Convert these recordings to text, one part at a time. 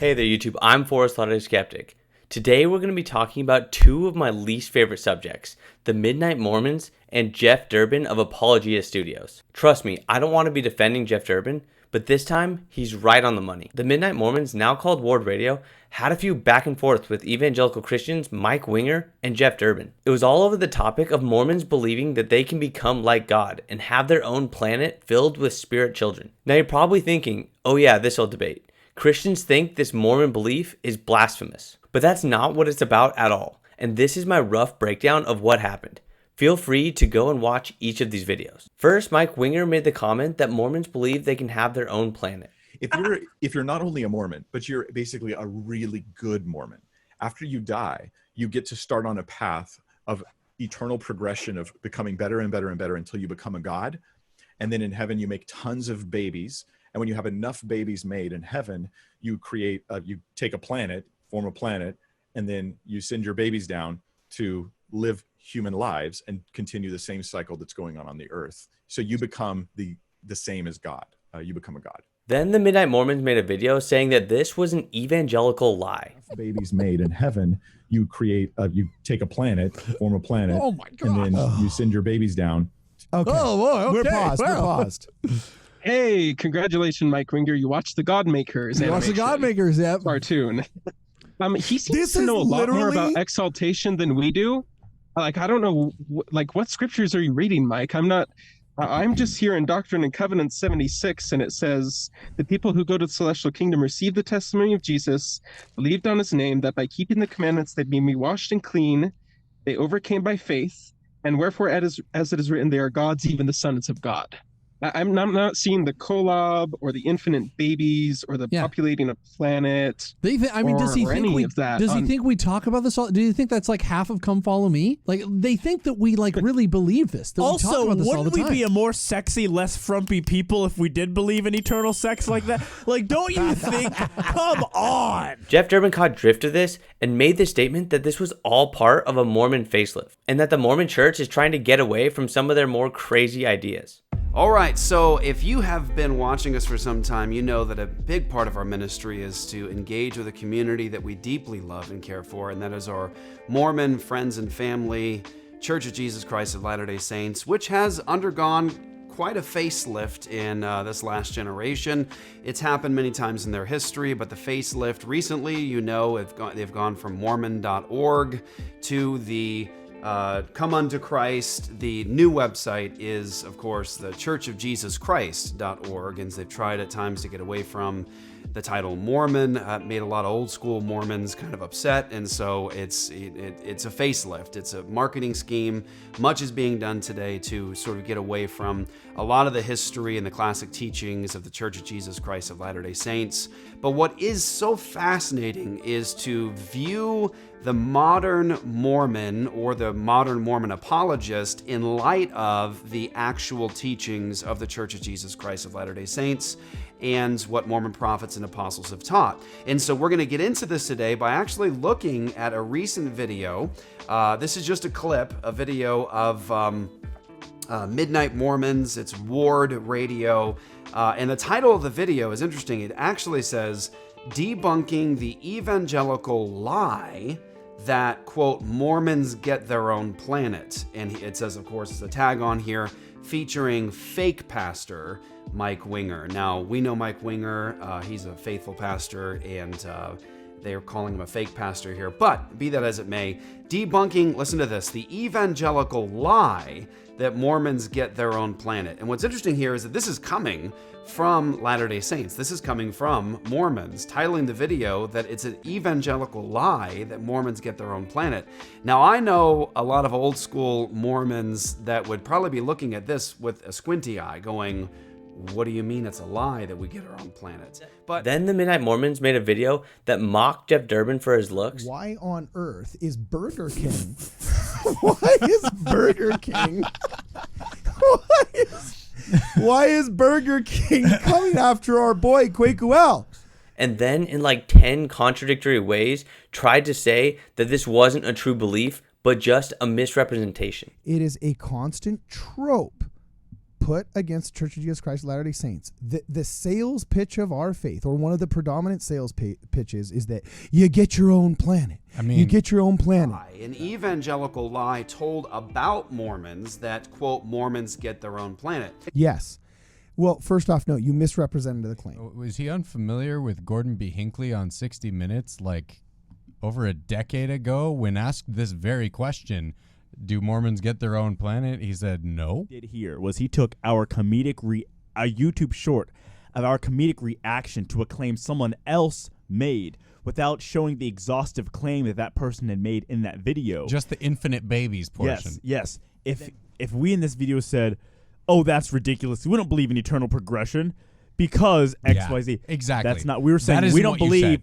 Hey there, YouTube. I'm Forrest Lauderdale Skeptic. Today we're going to be talking about two of my least favorite subjects, the Midnight Mormons and Jeff Durbin of Apologetics Studios. Trust me, I don't want to be defending Jeff Durbin, but this time he's right on the money. The Midnight Mormons, now called Ward Radio, had a few back and forth with evangelical Christians Mike Winger and Jeff Durbin. It was all over the topic of Mormons believing that they can become like God and have their own planet filled with spirit children. Now you're probably thinking, oh yeah, this old debate. Christians think this Mormon belief is blasphemous, but that's not what it's about at all. And this is my rough breakdown of what happened. Feel free to go and watch each of these videos. First, Mike Winger made the comment that Mormons believe they can have their own planet. If you're not only a Mormon, but you're basically a really good Mormon, after you die, you get to start on a path of eternal progression of becoming better and better and better until you become a god. And then in heaven, you make tons of babies. And when you have enough babies made in heaven, you take a planet, form a planet, and then you send your babies down to live human lives and continue the same cycle that's going on the earth. So you become the same as God. You become a god. Then the Midnight Mormons made a video saying that this was an evangelical lie. Babies made in heaven, you take a planet, form a planet, oh my God. and then you send your babies down. Okay. Oh, boy, okay. We're paused. Hey, congratulations, Mike Winger. You watched the Godmakers. You watched the Godmakers, yep. Cartoon. He seems to know a lot more about exaltation than we do. Like, I don't know, what scriptures are you reading, Mike? I'm just here in Doctrine and Covenants 76, and it says, the people who go to the celestial kingdom receive the testimony of Jesus, believed on his name, that by keeping the commandments they may be washed and clean, they overcame by faith, and wherefore, as it is written, they are gods, even the sons of God. I'm not seeing the collab or the infinite babies or the populating a planet. Does he think we talk about this all? Do you think that's like half of Come Follow Me? Like they think that we really believe this. That also, we talk about this all the wouldn't time. we be a more sexy, less frumpy people if we did believe in eternal sex like that? Like, don't you think? Come on. Jeff Durbin caught drift of this and made the statement that this was all part of a Mormon facelift and that the Mormon church is trying to get away from some of their more crazy ideas. All right, so if you have been watching us for some time, you know that a big part of our ministry is to engage with a community that we deeply love and care for, and that is our Mormon friends and family, Church of Jesus Christ of Latter-day Saints, which has undergone quite a facelift in this last generation. It's happened many times in their history, but the facelift recently, they've gone from Mormon.org to the Come Unto Christ. The new website is, of course, the churchofjesuschrist.org, and they've tried at times to get away from the title Mormon. Made a lot of old school Mormons kind of upset, and so it's a facelift. It's a marketing scheme. Much is being done today to sort of get away from a lot of the history and the classic teachings of the Church of Jesus Christ of Latter-day Saints. But what is so fascinating is to view the modern Mormon or the modern Mormon apologist in light of the actual teachings of the Church of Jesus Christ of Latter-day Saints and what Mormon prophets and apostles have taught. And so we're going to get into this today by actually looking at a recent video. This is just a video of Midnight Mormons. It's Ward Radio. And the title of the video is interesting. It actually says, debunking the evangelical lie that, quote, Mormons get their own planet. And it says, of course, it's a tag on here featuring fake pastor Mike Winger. Now, we know Mike Winger. He's a faithful pastor, and they're calling him a fake pastor here. But be that as it may, debunking, listen to this, the evangelical lie that Mormons get their own planet. And what's interesting here is that this is coming from Latter-day Saints. This is coming from Mormons, titling the video that it's an evangelical lie that Mormons get their own planet. Now, I know a lot of old school Mormons that would probably be looking at this with a squinty eye going, what do you mean it's a lie that we get our own planet? But then the Midnight Mormons made a video that mocked Jeff Durbin for his looks. Why on earth is Burger King? Why is Burger King? Why is Burger King coming after our boy Quakuel? And then in like 10 contradictory ways tried to say that this wasn't a true belief, but just a misrepresentation. It is a constant trope put against the Church of Jesus Christ of Latter-day Saints, the sales pitch of our faith, or one of the predominant sales pitches, is that you get your own planet. I mean, you get your own planet. An evangelical lie told about Mormons that, quote, Mormons get their own planet. Yes. Well, first off, no, you misrepresented the claim. Was he unfamiliar with Gordon B. Hinckley on 60 Minutes like over a decade ago when asked this very question? Do Mormons get their own planet? He said no. Did here was he took our comedic a YouTube short of our comedic reaction to a claim someone else made without showing the exhaustive claim that person had made in that video. Just the infinite babies portion. Yes. If we in this video said, "Oh, that's ridiculous. We don't believe in eternal progression because XYZ." Exactly. That's not. We were saying we don't believe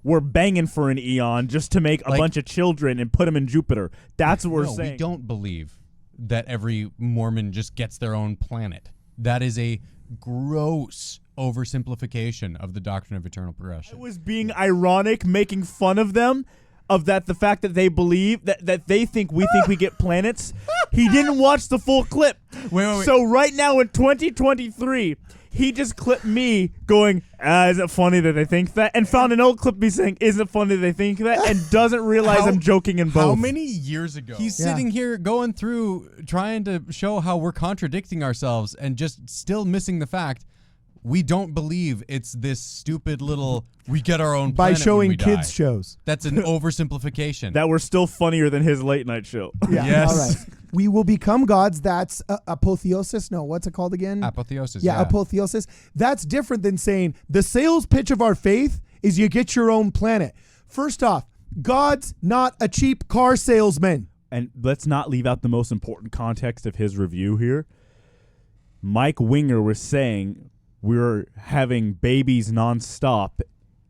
we're banging for an eon just to make a bunch of children and put them in Jupiter. That's what we're saying. We don't believe that every Mormon just gets their own planet. That is a gross oversimplification of the doctrine of eternal progression. I was being ironic, making fun of them, of that the fact that they believe that they think we get planets. He didn't watch the full clip. Wait. So right now in 2023, he just clipped me going, is it funny that they think that? And found an old clip me saying, is it funny that they think that? And doesn't realize I'm joking in both. How many years ago? He's sitting here going through trying to show how we're contradicting ourselves and just still missing the fact we don't believe it's this stupid little we get our own planet by showing when we kids die. shows. That's an oversimplification. That we're still funnier than his late night show. Yeah. Yes. All right. We will become gods. That's apotheosis. No, what's it called again? Apotheosis. Yeah, apotheosis. That's different than saying the sales pitch of our faith is you get your own planet. First off, God's not a cheap car salesman. And let's not leave out the most important context of his review here. Mike Winger was saying we're having babies nonstop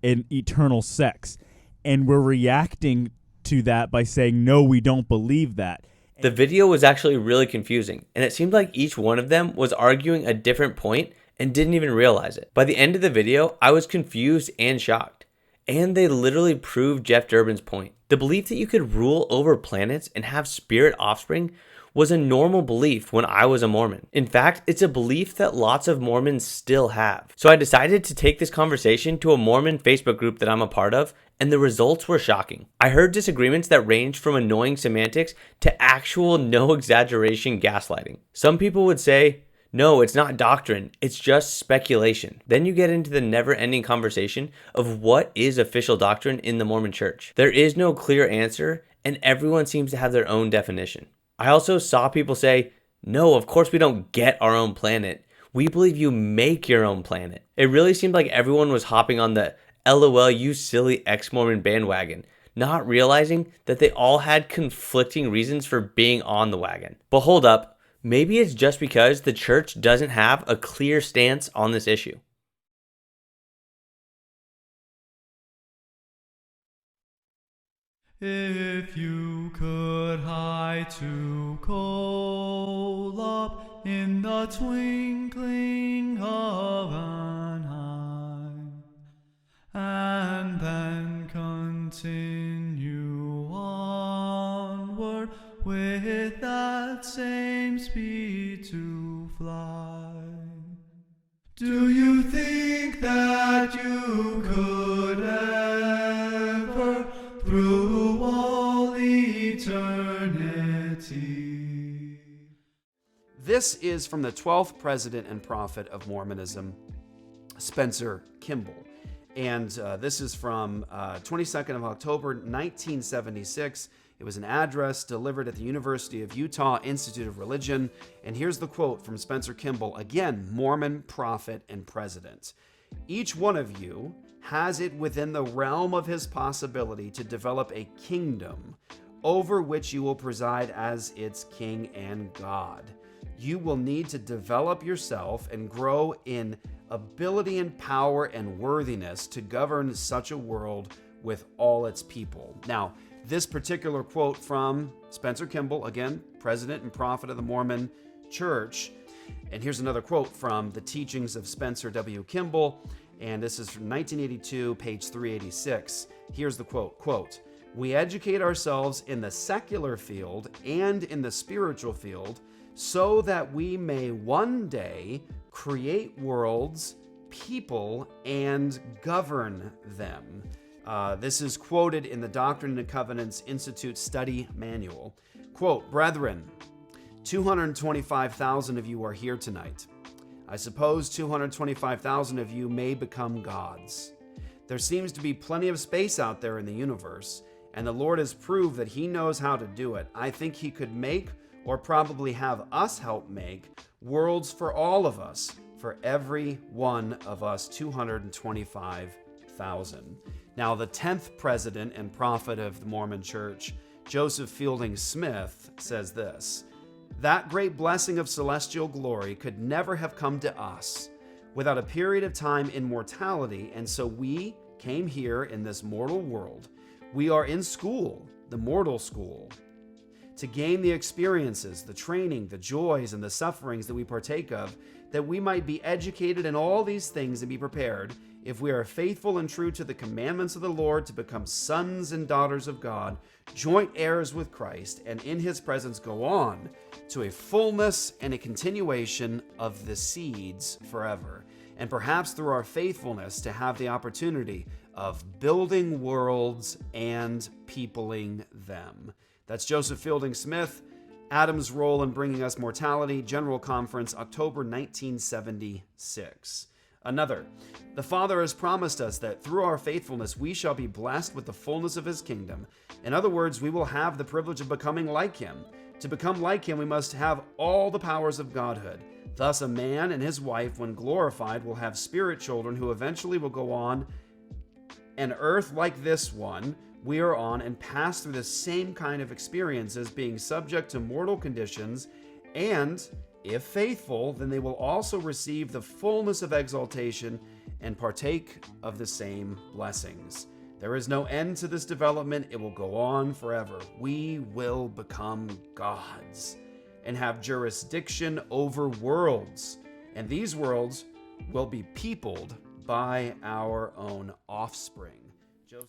in eternal sex. And we're reacting to that by saying, no, we don't believe that. The video was actually really confusing, and it seemed like each one of them was arguing a different point and didn't even realize it. By the end of the video, I was confused and shocked. And they literally proved Jeff Durbin's point. The belief that you could rule over planets and have spirit offspring was a normal belief when I was a Mormon. In fact, it's a belief that lots of Mormons still have. So I decided to take this conversation to a Mormon Facebook group that I'm a part of, and the results were shocking. I heard disagreements that ranged from annoying semantics to actual no exaggeration gaslighting. Some people would say, no, it's not doctrine, it's just speculation. Then you get into the never-ending conversation of what is official doctrine in the Mormon Church. There is no clear answer, and everyone seems to have their own definition. I also saw people say, no, of course we don't get our own planet. We believe you make your own planet. It really seemed like everyone was hopping on the LOL, you silly ex-Mormon bandwagon, not realizing that they all had conflicting reasons for being on the wagon. But hold up, maybe it's just because the church doesn't have a clear stance on this issue. If you could hide to coal up in the twinkling of an eye, and then continue onward with that same speed to fly, do you think that you could ever through all eternity? This is from the 12th president and prophet of Mormonism, Spencer Kimball. And this is from 22nd of October, 1976. It was an address delivered at the University of Utah Institute of Religion. And here's the quote from Spencer Kimball, again, Mormon prophet and president. Each one of you has it within the realm of his possibility to develop a kingdom over which you will preside as its king and God. You will need to develop yourself and grow in ability and power and worthiness to govern such a world with all its people. Now, this particular quote from Spencer Kimball, again, president and prophet of the Mormon Church. And here's another quote from the teachings of Spencer W. Kimball. And this is from 1982, page 386. Here's the quote, quote, "We educate ourselves in the secular field and in the spiritual field so that we may one day create worlds, people, and govern them. This is quoted in the Doctrine and Covenants Institute Study Manual. Quote, "Brethren, 225,000 of you are here tonight. I suppose 225,000 of you may become gods. There seems to be plenty of space out there in the universe, and the Lord has proved that he knows how to do it. I think he could make, or probably have us help make, worlds for all of us, for every one of us 225,000. Now, the 10th president and prophet of the Mormon Church, Joseph Fielding Smith, says this: "That great blessing of celestial glory could never have come to us without a period of time in mortality, and so we came here in this mortal world. We are in school, the mortal school, to gain the experiences, the training, the joys, and the sufferings that we partake of, that we might be educated in all these things and be prepared, if we are faithful and true to the commandments of the Lord, to become sons and daughters of God, joint heirs with Christ, and in his presence go on to a fullness and a continuation of the seeds forever, and perhaps through our faithfulness to have the opportunity of building worlds and peopling them." That's Joseph Fielding Smith, Adam's Role in Bringing Us Mortality, General Conference, October 1976. Another, "The Father has promised us that through our faithfulness we shall be blessed with the fullness of his kingdom. In other words, we will have the privilege of becoming like him. To become like him, we must have all the powers of godhood. Thus, a man and his wife, when glorified, will have spirit children who eventually will go on an earth like this one we are on and pass through the same kind of experiences, being subject to mortal conditions, and if faithful, then they will also receive the fullness of exaltation and partake of the same blessings. There is no end to this development. It will go on forever. We will become gods and have jurisdiction over worlds, and these worlds will be peopled by our own offspring."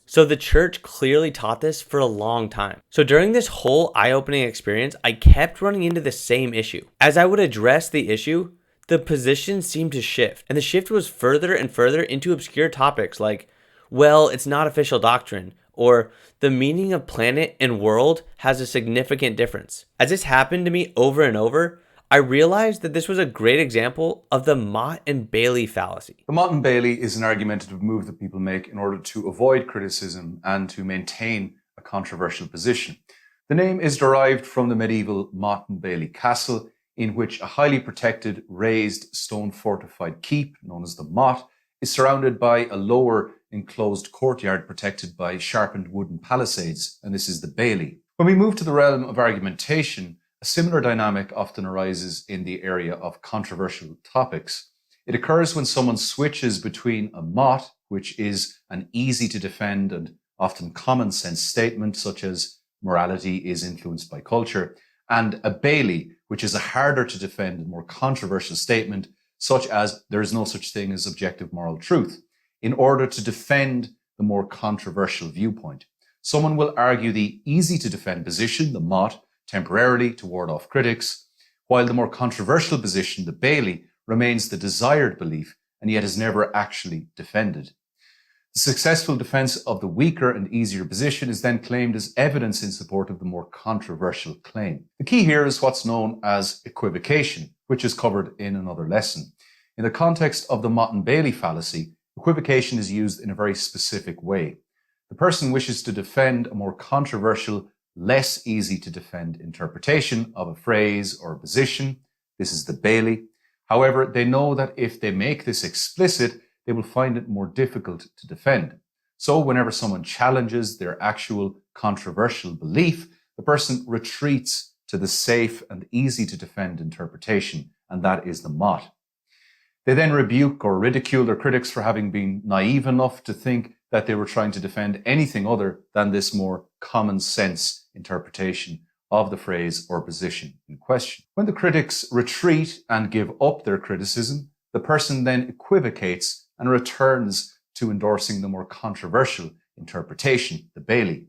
So the church clearly taught this for a long time. So during this whole eye-opening experience, I kept running into the same issue. As I would address the issue, the position seemed to shift, and the shift was further and further into obscure topics like, well, it's not official doctrine, or the meaning of planet and world has a significant difference. As this happened to me over and over, I realized that this was a great example of the Mott and Bailey fallacy. The Mott and Bailey is an argumentative move that people make in order to avoid criticism and to maintain a controversial position. The name is derived from the medieval Mott and Bailey castle, in which a highly protected, raised, stone-fortified keep, known as the Mott, is surrounded by a lower enclosed courtyard protected by sharpened wooden palisades, and this is the Bailey. When we move to the realm of argumentation, a similar dynamic often arises in the area of controversial topics. It occurs when someone switches between a Mott, which is an easy to defend and often common sense statement, such as morality is influenced by culture, and a Bailey, which is a harder to defend and more controversial statement, such as there is no such thing as objective moral truth, in order to defend the more controversial viewpoint. Someone will argue the easy to defend position, the Mott, temporarily to ward off critics, while the more controversial position, the Bailey, remains the desired belief and yet is never actually defended. The successful defense of the weaker and easier position is then claimed as evidence in support of the more controversial claim. The key here is what's known as equivocation, which is covered in another lesson. In the context of the Mott and Bailey fallacy, equivocation is used in a very specific way. The person wishes to defend a more controversial, less easy to defend interpretation of a phrase or a position. This is the Bailey. However, they know that if they make this explicit, they will find it more difficult to defend. So whenever someone challenges their actual controversial belief, the person retreats to the safe and easy to defend interpretation, and that is the Mott. They then rebuke or ridicule their critics for having been naive enough to think that they were trying to defend anything other than this more common sense interpretation of the phrase or position in question. When the critics retreat and give up their criticism, the person then equivocates and returns to endorsing the more controversial interpretation, the Bailey.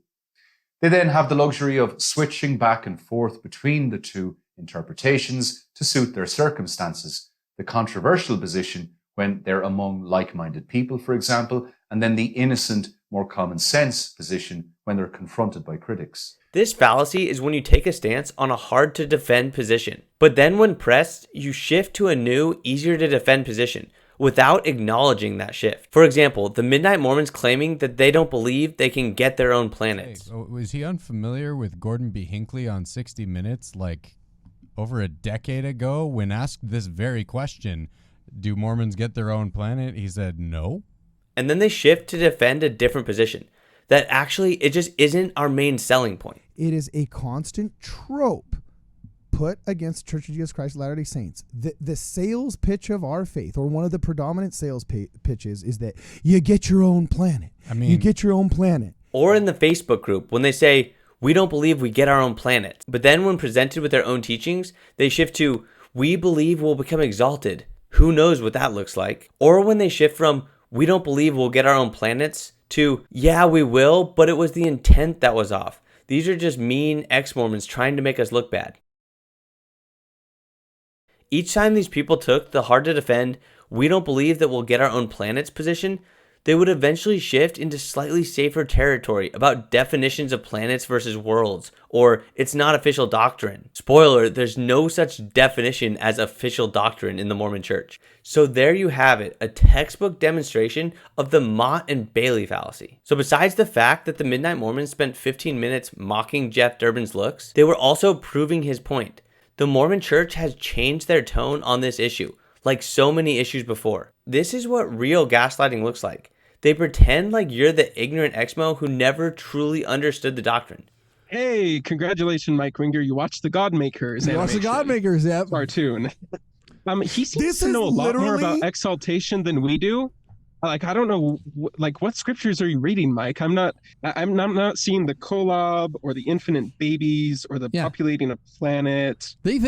They then have the luxury of switching back and forth between the two interpretations to suit their circumstances. The controversial position when they're among like-minded people, for example, and then the innocent, more common sense position when they're confronted by critics. This fallacy is when you take a stance on a hard-to-defend position, but then when pressed, you shift to a new, easier-to-defend position without acknowledging that shift. For example, the Midnight Mormons claiming that they don't believe they can get their own planets. Hey, was he unfamiliar with Gordon B. Hinckley on 60 Minutes like over a decade ago when asked this very question, do Mormons get their own planet? He said no. And then they shift to defend a different position. That actually, it just isn't our main selling point. It is a constant trope put against Church of Jesus Christ of Latter-day Saints. The sales pitch of our faith, or one of the predominant sales pitches, is that you get your own planet. You get your own planet. Or in the Facebook group, when they say, we don't believe we get our own planet. But then when presented with their own teachings, they shift to, we believe we'll become exalted. Who knows what that looks like? Or when they shift from, we don't believe we'll get our own planets, to, yeah, we will, but it was the intent that was off. These are just mean ex-Mormons trying to make us look bad. Each time these people took the hard to defend, we don't believe that we'll get our own planets position, they would eventually shift into slightly safer territory about definitions of planets versus worlds, or it's not official doctrine. Spoiler, there's no such definition as official doctrine in the Mormon Church. So there you have it, a textbook demonstration of the Mott and Bailey fallacy. So besides the fact that the Midnight Mormons spent 15 minutes mocking Jeff Durbin's looks, they were also proving his point. The Mormon Church has changed their tone on this issue, like so many issues before. This is what real gaslighting looks like. They pretend like you're the ignorant Exmo who never truly understood the doctrine. Hey, congratulations, Mike Ringer. You watched the Godmakers. You watched the Godmakers, yep. Cartoon. He seems to know a lot more about exaltation than we do. Like, I don't know, what scriptures are you reading, Mike? I'm not seeing the collab or the infinite babies or the populating a planet. Does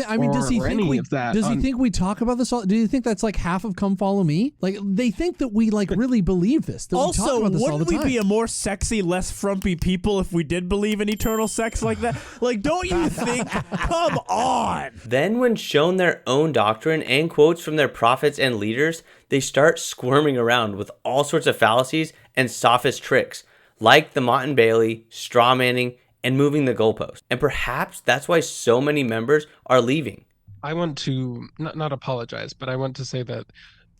he think we talk about this all? Do you think that's like half of Come Follow Me? Like, they think that we really believe this. That also, we talk about this all the wouldn't we time. be a more sexy, less frumpy people if we did believe in eternal sex like that? Like, don't you think? Come on. Then when shown their own doctrine and quotes from their prophets and leaders, they start squirming around with all sorts of fallacies and sophist tricks, like the Mott and Bailey, straw manning, and moving the goalpost. And perhaps that's why so many members are leaving. I want to not apologize, but I want to say that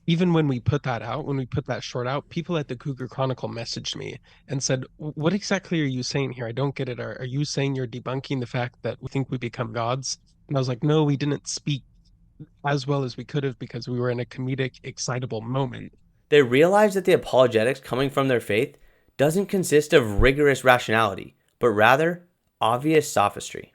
even when we put that out, when we put that short out, people at the Cougar Chronicle messaged me and said, what exactly are you saying here? I don't get it. Are you saying you're debunking the fact that we think we become gods? And I was like, no, we didn't speak as well as we could have because we were in a comedic, excitable moment. They realize that the apologetics coming from their faith doesn't consist of rigorous rationality, but rather obvious sophistry.